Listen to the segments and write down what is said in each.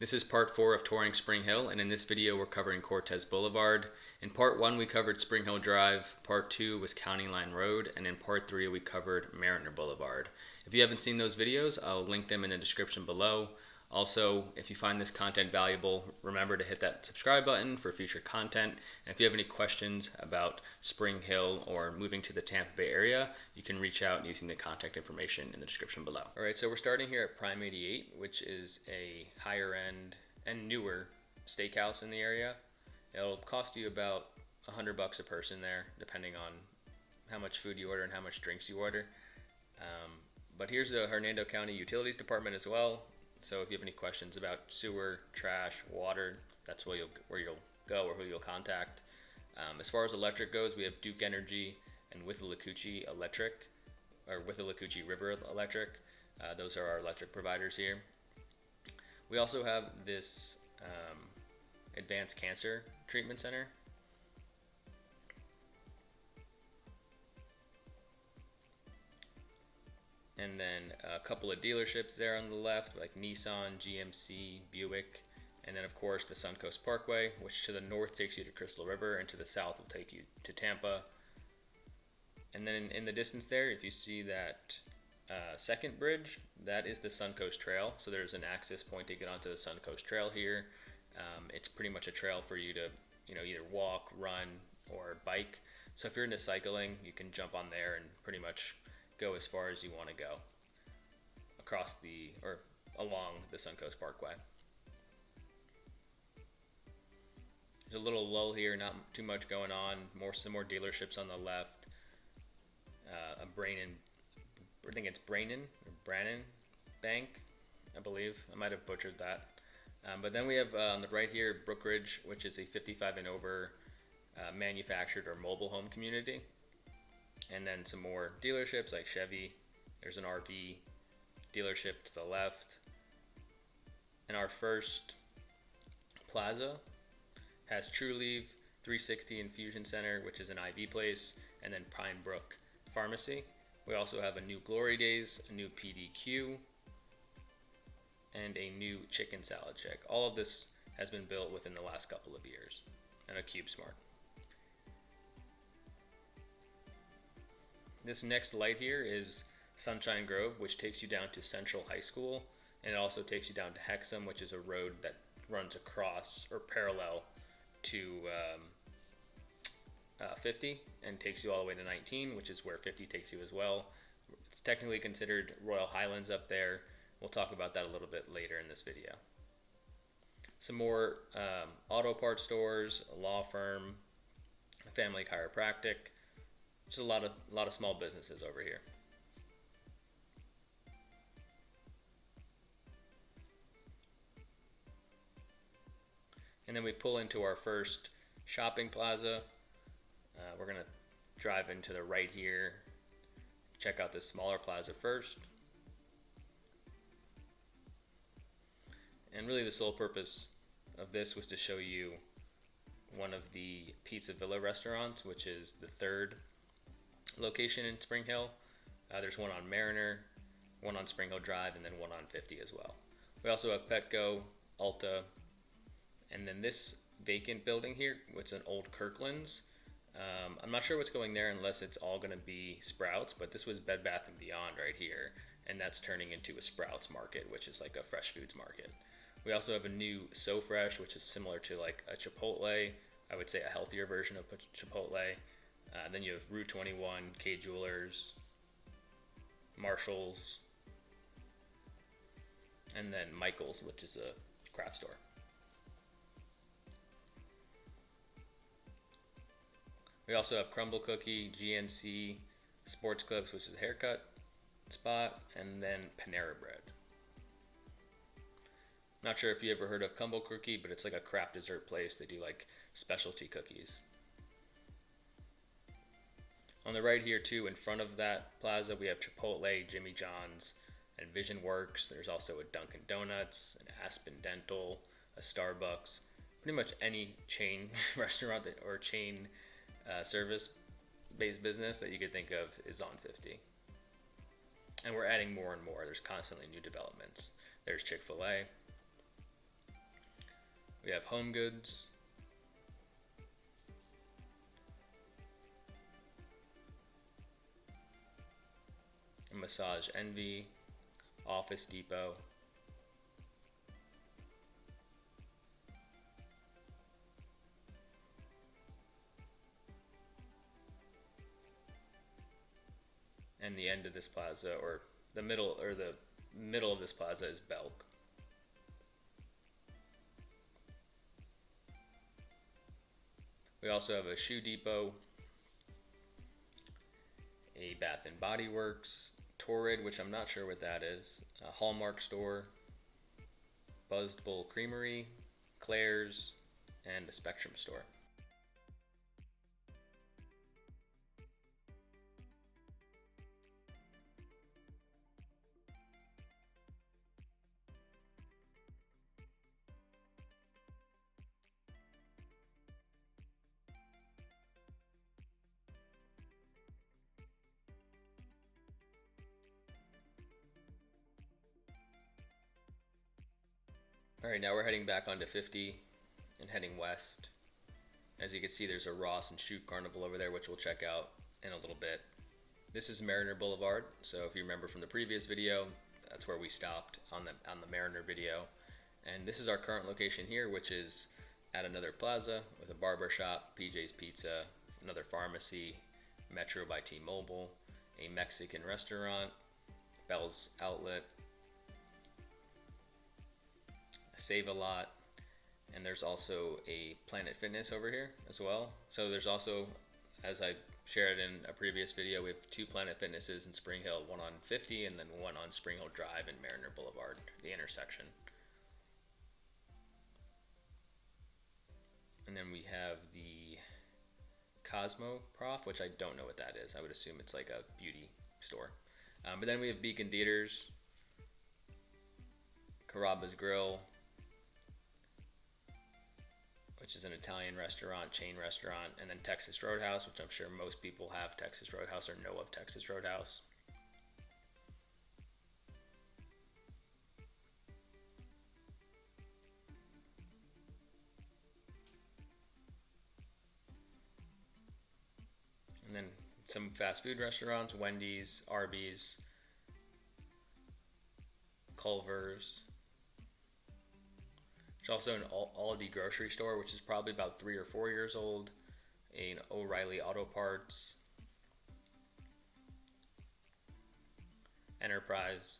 This is part 4 of touring Spring Hill, and in this video we're covering Cortez Boulevard. In part 1 we covered Spring Hill Drive, part 2 was County Line Road, and in part 3 we covered Mariner Boulevard. If you haven't seen those videos, I'll link them in the description below. Also, if you find this content valuable, remember to hit that subscribe button for future content. And if you have any questions about Spring Hill or moving to the Tampa Bay area, you can reach out using the contact information in the description below. Alright, so we're starting here at Prime 88, which is a higher end and newer steakhouse in the area. It'll cost you about $100 a person there, depending on how much food you order and how much drinks you order. But here's the Hernando County Utilities Department as well. So if you have any questions about sewer, trash, water, that's where you'll go or who you'll contact. As far as electric goes, we have Duke Energy and Withlacoochee Electric, or Withlacoochee River Electric. Those are our electric providers here. We also have this Advanced Cancer Treatment Center. And then a couple of dealerships there on the left, like Nissan, GMC, Buick, and then of course the Suncoast Parkway, which to the north takes you to Crystal River, and to the south will take you to Tampa. And then in the distance there, if you see that second bridge, that is the Suncoast Trail. So there's an access point to get onto the Suncoast Trail here. It's pretty much a trail for you to, either walk, run, or bike. So if you're into cycling, you can jump on there and pretty much go as far as you want to go along the Suncoast Parkway. There's a little lull here, not too much going on. Some more dealerships on the left. I think it's Brannan Bank, I believe. I might have butchered that. But then we have on the right here, Brookridge, which is a 55 and over manufactured or mobile home community. And then some more dealerships like Chevy. There's an RV dealership to the left. And our first plaza has True Leave, 360 Infusion Center, which is an IV place, and then Pine Brook Pharmacy. We also have a new Glory Days, a new PDQ, and a new Chicken Salad Chick. All of this has been built within the last couple of years, and a CubeSmart. This next light here is Sunshine Grove, which takes you down to Central High School, and it also takes you down to Hexham, which is a road that runs across or parallel to 50 and takes you all the way to 19, which is where 50 takes you as well. It's technically considered Royal Highlands up there. We'll talk about that a little bit later in this video. Some more auto parts stores, a law firm, a family chiropractic. Just a lot of small businesses over here. And then we pull into our first shopping plaza. We're gonna drive into the right here. Check out this smaller plaza first. And really the sole purpose of this was to show you one of the Pizza Villa restaurants, which is the third location in Spring Hill. There's one on Mariner, one on Spring Hill Drive, and then one on 50 as well. We also have Petco, Ulta, and then this vacant building here, which is an old Kirkland's. I'm not sure what's going there unless it's all going to be Sprouts, but this was Bed Bath & Beyond right here, and that's turning into a Sprouts market, which is like a fresh foods market. We also have a new So Fresh, which is similar to like a Chipotle. I would say a healthier version of Chipotle. Then you have Route 21, K Jewelers, Marshall's, and then Michael's, which is a craft store. We also have Crumble Cookie, GNC, Sports Clips, which is a haircut spot, and then Panera Bread. Not sure if you ever heard of Crumble Cookie, but it's like a craft dessert place. They do like specialty cookies. On the right here too, in front of that plaza, we have Chipotle, Jimmy John's, and Vision Works. There's also a Dunkin' Donuts, an Aspen Dental, a Starbucks. Pretty much any chain restaurant or chain service-based business that you could think of is on 50. And we're adding more and more. There's constantly new developments. There's Chick-fil-A. We have Home Goods, Massage Envy, Office Depot, and the end of this plaza, or the middle of this plaza, is Belk. We also have a Shoe Depot, a Bath and Body Works, Torrid, which I'm not sure what that is, a Hallmark store, Buzzed Bull Creamery, Claire's, and a Spectrum store. Alright, now we're heading back onto 50 and heading west. As you can see, there's a Ross and Shoot Carnival over there, which we'll check out in a little bit. This is Mariner Boulevard, so if you remember from the previous video, that's where we stopped on the Mariner video. And this is our current location here, which is at another plaza with a barber shop, PJ's Pizza, another pharmacy, Metro by T-Mobile, a Mexican restaurant, Bell's Outlet, Save a Lot, and there's also a Planet Fitness over here as well. So there's also, as I shared in a previous video, we have 2 Planet Fitnesses in Spring Hill, one on 50 and then one on Spring Hill Drive and Mariner Boulevard, the intersection. And then we have the Cosmo Prof, which I don't know what that is. I would assume it's like a beauty store. But then we have Beacon Theaters, Carrabba's Grill, which is an Italian restaurant, chain restaurant, and then Texas Roadhouse, which I'm sure most people have Texas Roadhouse or know of Texas Roadhouse. And then some fast food restaurants, Wendy's, Arby's, Culver's. There's also an Aldi grocery store, which is probably about 3 or 4 years old, an O'Reilly Auto Parts, Enterprise,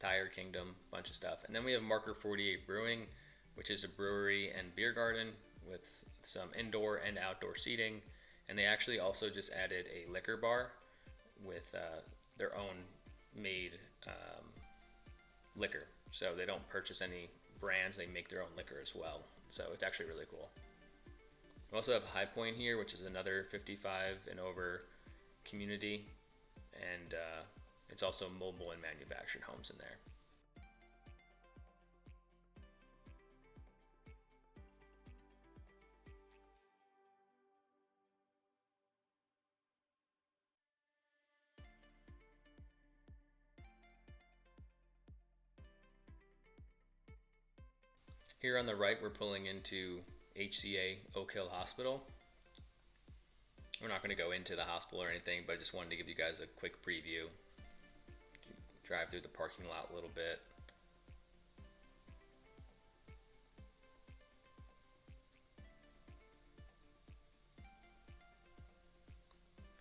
Tire Kingdom, bunch of stuff. And then we have Marker 48 Brewing, which is a brewery and beer garden with some indoor and outdoor seating. And they actually also just added a liquor bar with their own made liquor. So they don't purchase any brands, they make their own liquor as well. So it's actually really cool. We also have High Point here, which is another 55 and over community. And it's also mobile and manufactured homes in there. Here on the right, we're pulling into HCA Oak Hill Hospital. We're not going to go into the hospital or anything, but I just wanted to give you guys a quick preview. Drive through the parking lot a little bit.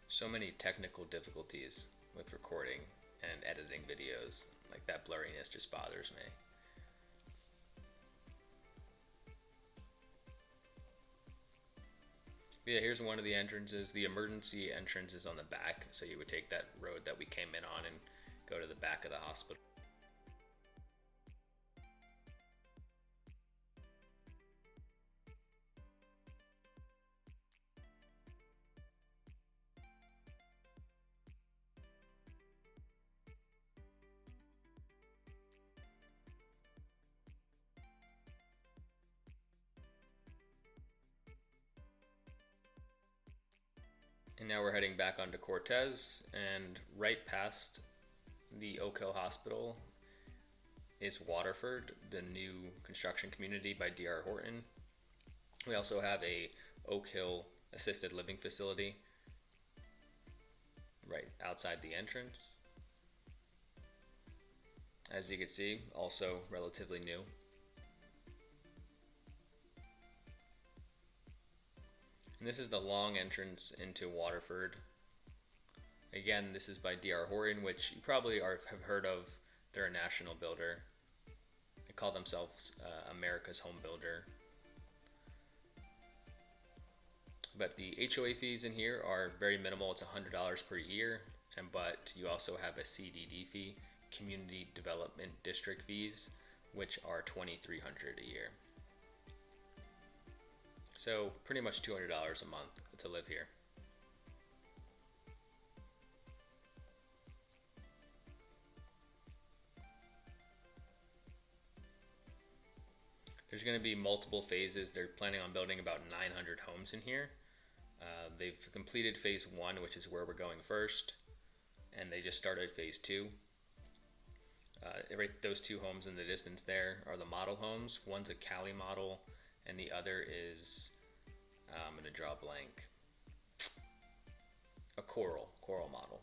So many technical difficulties with recording and editing videos. Like that blurriness just bothers me. Yeah, here's one of the entrances. The emergency entrance is on the back, so you would take that road that we came in on and go to the back of the hospital. And now we're heading back onto Cortez, and right past the Oak Hill Hospital is Waterford, the new construction community by D.R. Horton. We also have a Oak Hill assisted living facility right outside the entrance. As you can see, also relatively new. And this is the long entrance into Waterford. Again, this is by D.R. Horton, which you probably have heard of. They're a national builder. They call themselves America's home builder. But the HOA fees in here are very minimal. It's $100 per year, but you also have a CDD fee, Community Development District fees, which are $2,300 a year. So pretty much $200 a month to live here. There's going to be multiple phases. They're planning on building about 900 homes in here. They've completed phase 1, which is where we're going first, and they just started phase 2. Right, those two homes in the distance there are the model homes. One's a Cali model, and the other is, I'm going to draw a blank, a coral model.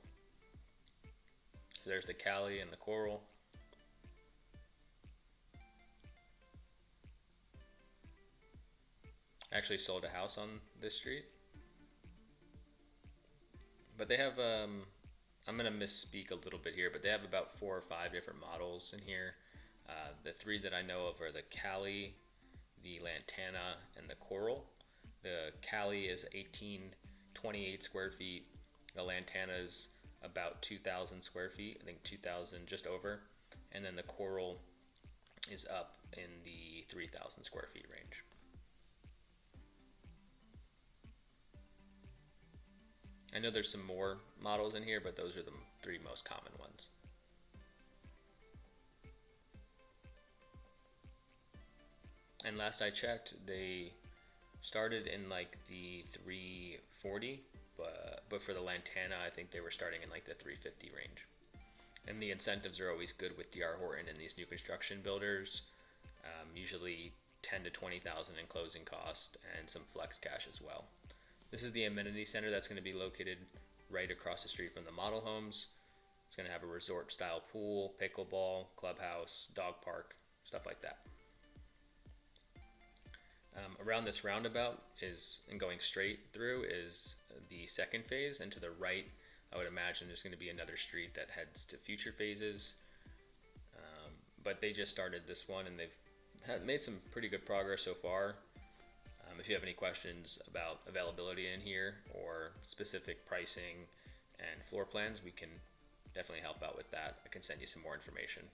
So there's the Cali and the coral. I actually sold a house on this street. But they have, I'm going to misspeak a little bit here, but they have about 4 or 5 different models in here. The 3 that I know of are the Cali, the Lantana, and the Coral. The Cali is 1828 square feet. The Lantana is about 2,000 square feet, I think 2,000 just over. And then the Coral is up in the 3,000 square feet range. I know there's some more models in here, but those are the 3 most common ones. And last I checked, they started in like the 340, but for the Lantana, I think they were starting in like the 350 range. And the incentives are always good with D.R. Horton and these new construction builders. Usually 10 to 20,000 in closing cost and some flex cash as well. This is the amenity center that's going to be located right across the street from the model homes. It's going to have a resort style pool, pickleball, clubhouse, dog park, stuff like that. Around this roundabout and going straight through is the second phase, and to the right I would imagine there's going to be another street that heads to future phases. But they just started this one and they've made some pretty good progress so far. If you have any questions about availability in here or specific pricing and floor plans, we can definitely help out with that. I can send you some more information.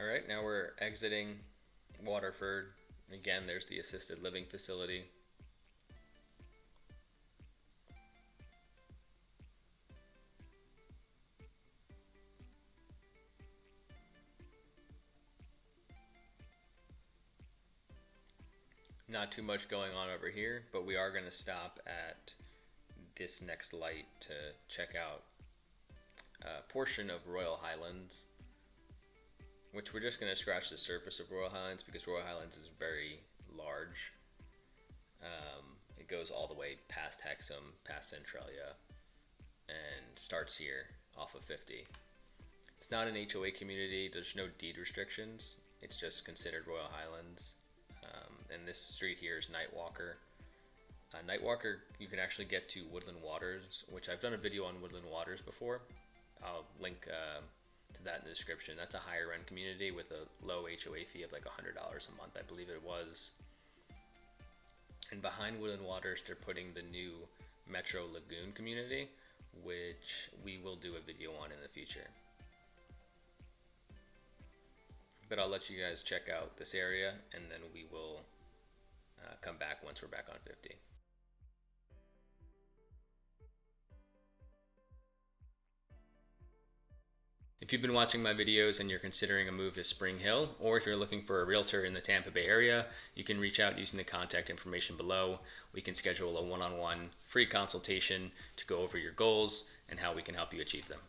All right, now we're exiting Waterford. Again, there's the assisted living facility. Not too much going on over here, but we are going to stop at this next light to check out a portion of Royal Highlands, which we're just going to scratch the surface of Royal Highlands because Royal Highlands is very large. It goes all the way past Hexham, past Centralia, and starts here off of 50. It's not an HOA community. There's no deed restrictions. It's just considered Royal Highlands. And this street here is Nightwalker. Nightwalker, you can actually get to Woodland Waters, which I've done a video on Woodland Waters before. I'll link to that in the description. That's a higher end community with a low HOA fee of like $100 a month, I believe it was. And behind Woodland Waters, they're putting the new Metro Lagoon community, which we will do a video on in the future. But I'll let you guys check out this area, and then we will come back once we're back on 50. If you've been watching my videos and you're considering a move to Spring Hill, or if you're looking for a realtor in the Tampa Bay area, you can reach out using the contact information below. We can schedule a one-on-one free consultation to go over your goals and how we can help you achieve them.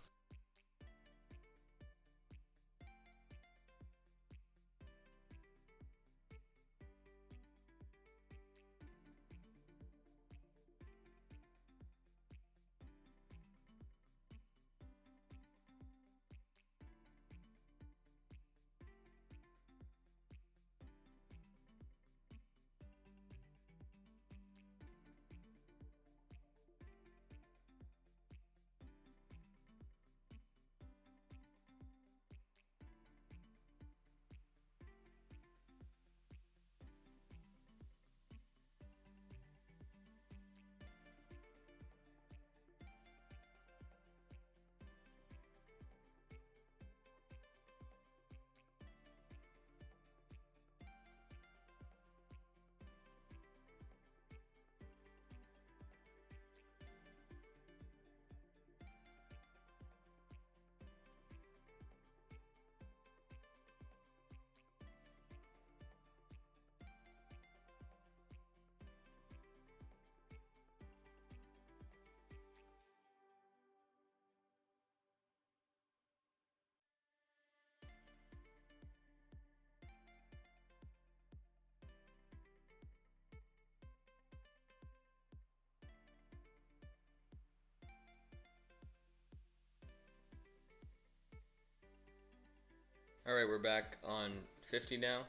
All right, we're back on 50 now.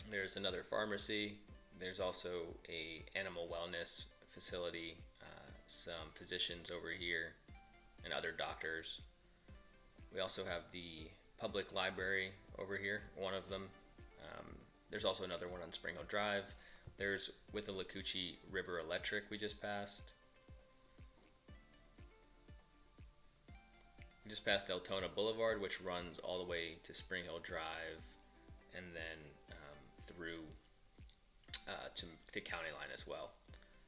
There's another pharmacy. There's also a animal wellness facility, some physicians over here, and other doctors. We also have the public library over here, one of them. There's also another one on Spring Hill Drive. There's with the Lacucci River Electric we just passed. We just passed Eltona Boulevard, which runs all the way to Spring Hill Drive, and then through to County Line as well.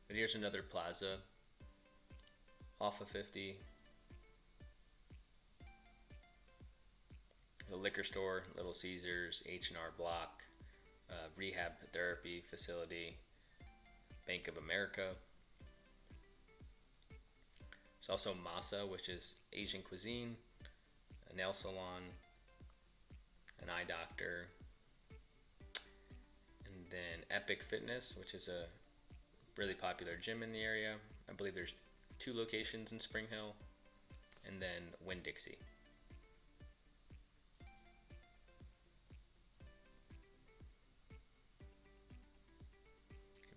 But here's another plaza off of 50. The liquor store, Little Caesars, H&R Block, rehab therapy facility, Bank of America. There's also Masa, which is Asian cuisine, a nail salon, an eye doctor, and then Epic Fitness, which is a really popular gym in the area. I believe there's 2 locations in Spring Hill, and then Winn-Dixie.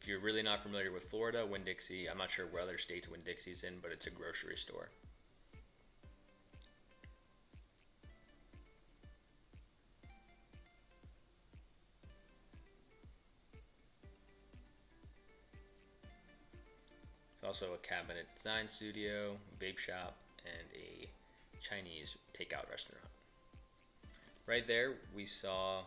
If you're really not familiar with Florida, Winn-Dixie, I'm not sure what other states Winn-Dixie's in, but it's a grocery store. There's also a cabinet design studio, vape shop, and a Chinese takeout restaurant. Right there, we saw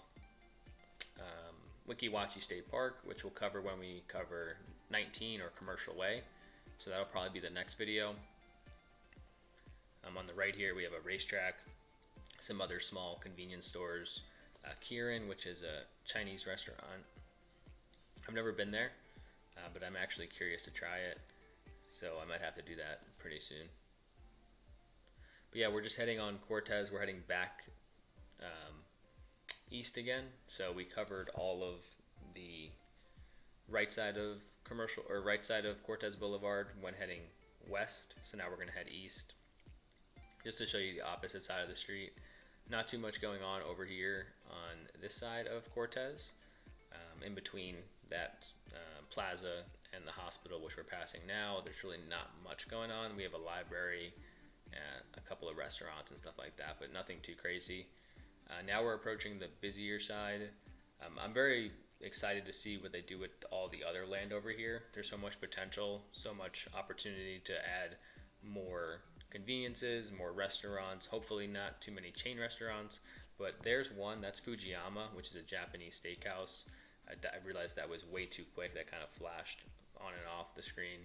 Weeki Wachee State Park, which we'll cover when we cover 19 or Commercial Way. So that'll probably be the next video. On the right here, we have a racetrack, some other small convenience stores, Kirin, which is a Chinese restaurant. I've never been there, but I'm actually curious to try it. So I might have to do that pretty soon. But yeah, we're just heading on Cortez. We're heading back east again. So we covered all of the right side of Cortez Boulevard when heading west. So now we're going to head east just to show you the opposite side of the street. Not too much going on over here on this side of Cortez. In between that plaza and the hospital, which we're passing now, there's really not much going on. We have a library, a couple of restaurants and stuff like that, but nothing too crazy. Now we're approaching the busier side. I'm very excited to see what they do with all the other land over here. There's so much potential, so much opportunity to add more conveniences, more restaurants, hopefully not too many chain restaurants, but there's one, that's Fujiyama, which is a Japanese steakhouse. I realized that was way too quick. That kind of flashed on and off the screen.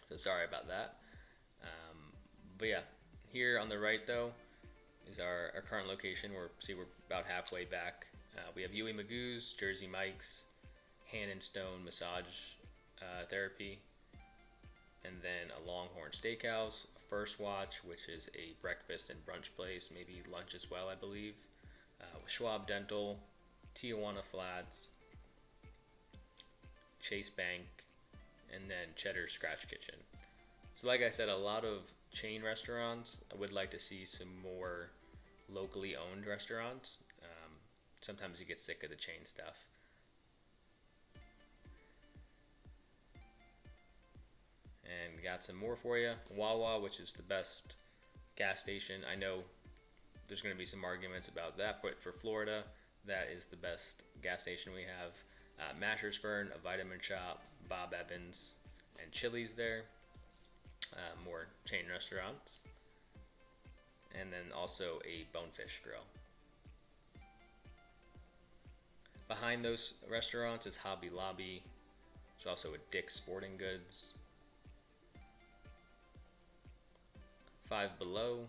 So sorry about that. But yeah, here on the right though is our current location. We're about halfway back. We have Yui Magoo's, Jersey Mike's, Hand and Stone Massage Therapy, and then a Longhorn Steakhouse, First Watch, which is a breakfast and brunch place, maybe lunch as well, I believe. Schwab Dental, Tijuana Flats, Chase Bank, and then Cheddar Scratch Kitchen. So like I said, a lot of chain restaurants. I would like to see some more locally owned restaurants. Sometimes you get sick of the chain stuff. And got some more for you. Wawa, which is the best gas station. I know there's going to be some arguments about that, but for Florida, that is the best gas station we have. Masher's Fern, a Vitamin Shop, Bob Evans, and Chili's there. More chain restaurants. And then also a Bonefish Grill. Behind those restaurants is Hobby Lobby. There's also a Dick's Sporting Goods. Five Below,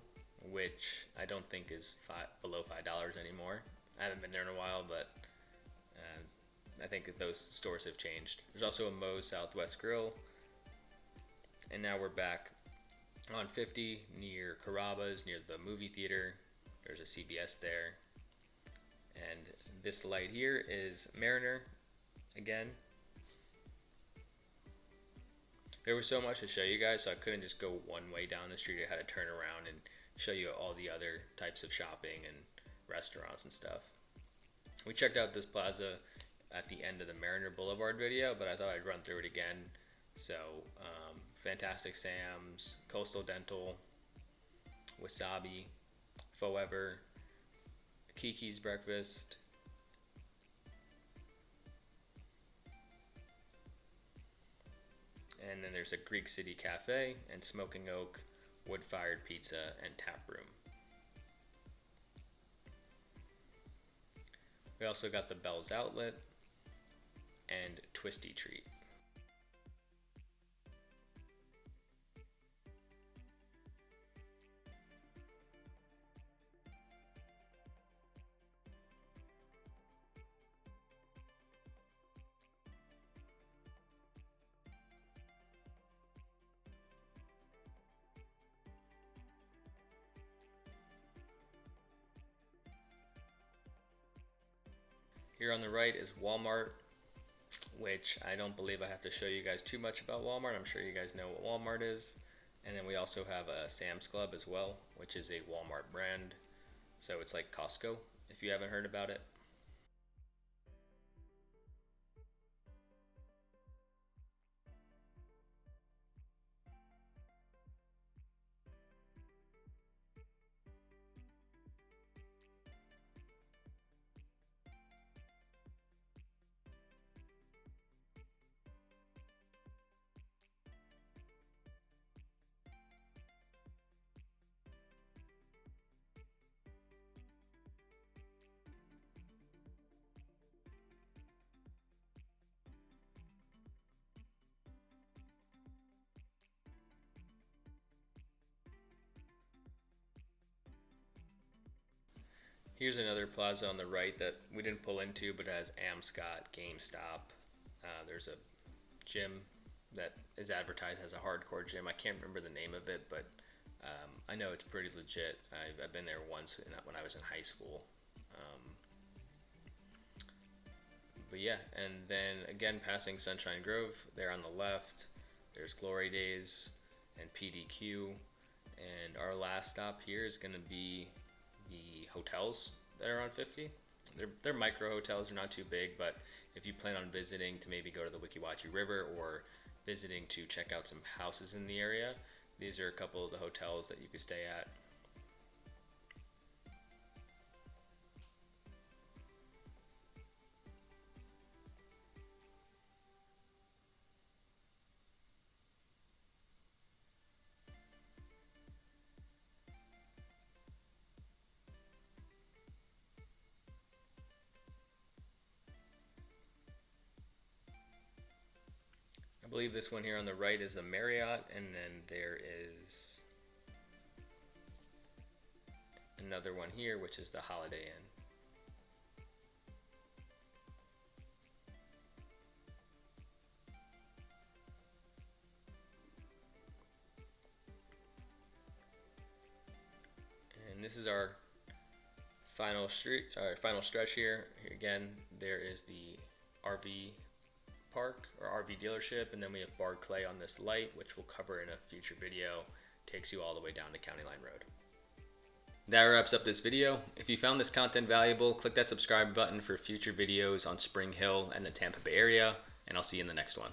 which I don't think is below $5 anymore. I haven't been there in a while, but I think those stores have changed. There's also a Moe's Southwest Grill. And now we're back on 50 near Carrabba's, near the movie theater. There's a CVS there. And this light here is Mariner again. There was so much to show you guys, so I couldn't just go one way down the street. I had to turn around and show you all the other types of shopping and restaurants and stuff. We checked out this plaza at the end of the Mariner Boulevard video, but I thought I'd run through it again. So, Fantastic Sam's, Coastal Dental, Wasabi, Forever, Kiki's Breakfast, and then there's a Greek City Cafe and Smoking Oak, wood-fired pizza, and tap room. We also got the Bell's Outlet and Twisty Treat. Here on the right is Walmart, which I don't believe I have to show you guys too much about Walmart. I'm sure you guys know what Walmart is. And then we also have a Sam's Club as well, which is a Walmart brand. So it's like Costco, if you haven't heard about it. Here's another plaza on the right that we didn't pull into, but it has Amscot, GameStop. There's a gym that is advertised as a hardcore gym. I can't remember the name of it, but I know it's pretty legit. I've been there once when I was in high school. But yeah, and then again, passing Sunshine Grove, there on the left, there's Glory Days and PDQ. And our last stop here is going to be the hotels that are on 50. They're micro hotels, they're not too big, but if you plan on visiting to maybe go to the Weeki Wachee River or visiting to check out some houses in the area, these are a couple of the hotels that you could stay at. believe this one here on the right is the Marriott, and then there is another one here, which is the Holiday Inn. And this is our final stretch here. Again, there is the RV park or RV dealership, and then we have Barred Clay on this light, which we'll cover in a future video. Takes you all the way down to County Line Road. That wraps up this video. If you found this content valuable, click that subscribe button for future videos on Spring Hill and the Tampa Bay area, and I'll see you in the next one.